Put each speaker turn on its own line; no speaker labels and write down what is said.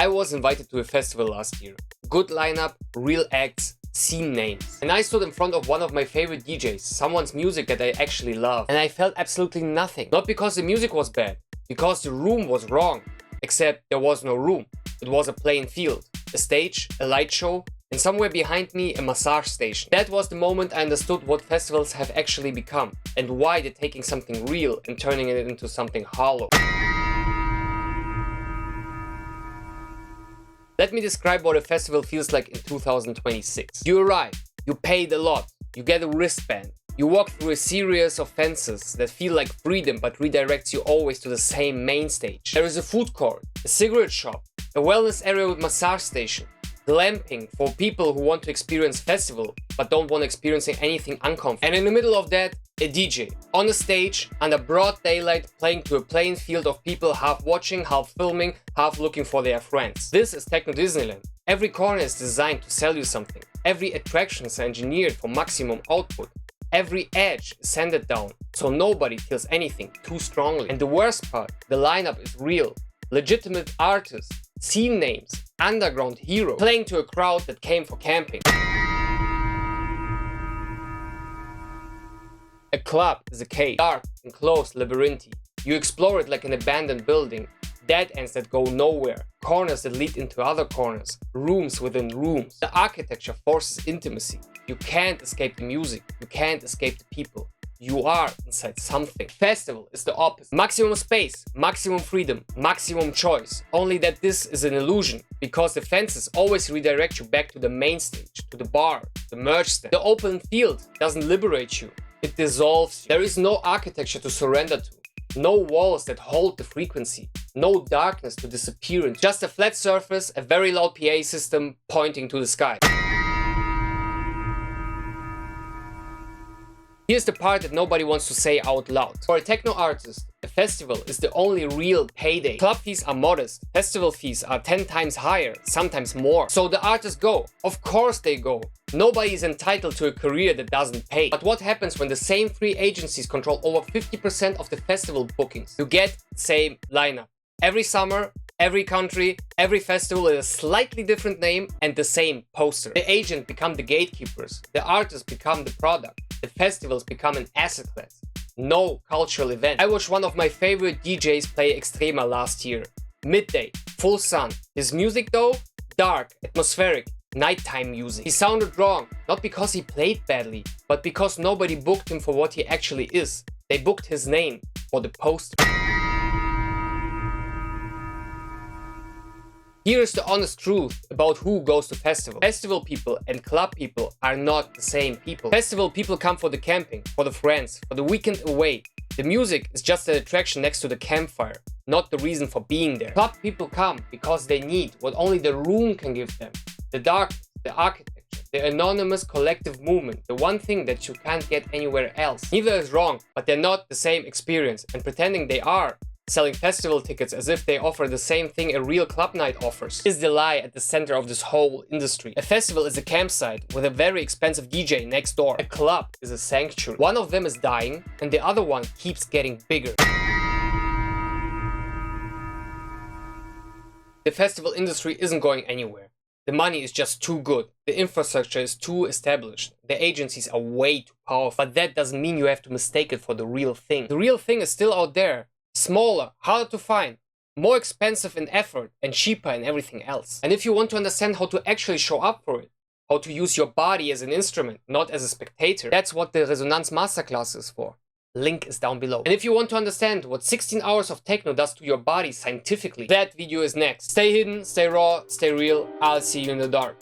I was invited to a festival last year. Good lineup, real acts, scene names. And I stood in front of one of my favorite DJs, someone's music that I actually love. And I felt absolutely nothing. Not because the music was bad, because the room was wrong. Except there was no room. It was a plain field, a stage, a light show, and somewhere behind me a massage station. That was the moment I understood what festivals have actually become and why they're taking something real and turning it into something hollow. Let me describe what a festival feels like in 2026. You arrive, you paid a lot, you get a wristband, you walk through a series of fences that feel like freedom but redirects you always to the same main stage. There is a food court, a cigarette shop, a wellness area with massage station, glamping for people who want to experience festival but don't want experiencing anything uncomfortable. And in the middle of that, a DJ on a stage under broad daylight playing to a plain field of people half watching, half filming, half looking for their friends. This is Techno Disneyland. Every corner is designed to sell you something. Every attraction is engineered for maximum output. Every edge is sanded down, so nobody feels anything too strongly. And the worst part, the lineup is real. Legitimate artists, scene names, underground heroes, playing to a crowd that came for camping. A club is a cave, dark, enclosed, labyrinthine. You explore it like an abandoned building. Dead ends that go nowhere, corners that lead into other corners, rooms within rooms. The architecture forces intimacy. You can't escape the music, you can't escape the people. You are inside something. Festival is the opposite. Maximum space, maximum freedom, maximum choice. Only that this is an illusion, because the fences always redirect you back to the main stage, to the bar, the merch stand. The open field doesn't liberate you, it dissolves you. There is no architecture to surrender to. No walls that hold the frequency, no darkness to disappear in, just a flat surface, a very loud PA system pointing to the sky. Here's the part that nobody wants to say out loud. For a techno artist, a festival is the only real payday. Club fees are modest, festival fees are 10 times higher, sometimes more. So the artists go. Of course they go. Nobody is entitled to a career that doesn't pay. But what happens when the same three agencies control over 50% of the festival bookings? You get the same lineup. Every summer, every country, every festival is a slightly different name and the same poster. The agent become the gatekeepers. The artists become the product. The festivals become an asset class. No cultural event. I watched one of my favorite DJs play Extrema last year. Midday, full sun. His music though? Dark, atmospheric, nighttime music. He sounded wrong, not because he played badly, but because nobody booked him for what he actually is. They booked his name for the poster. Here is the honest truth about who goes to festival. Festival people and club people are not the same people. Festival people come for the camping, for the friends, for the weekend away. The music is just an attraction next to the campfire, not the reason for being there. Club people come because they need what only the room can give them. The darkness, the architecture, the anonymous collective movement, the one thing that you can't get anywhere else. Neither is wrong, but they're not the same experience, and pretending they are, selling festival tickets as if they offer the same thing a real club night offers, is the lie at the center of this whole industry. A festival is a campsite with a very expensive DJ next door. A club is a sanctuary. One of them is dying and the other one keeps getting bigger. The festival industry isn't going anywhere. The money is just too good. The infrastructure is too established. The agencies are way too powerful. But that doesn't mean you have to mistake it for the real thing. The real thing is still out there. Smaller, harder to find, more expensive in effort and cheaper in everything else. And if you want to understand how to actually show up for it, how to use your body as an instrument, not as a spectator, that's what the Resonance Masterclass is for. Link is down below. And if you want to understand what 16 hours of techno does to your body scientifically, that video is next. Stay hidden, stay raw, stay real. I'll see you in the dark.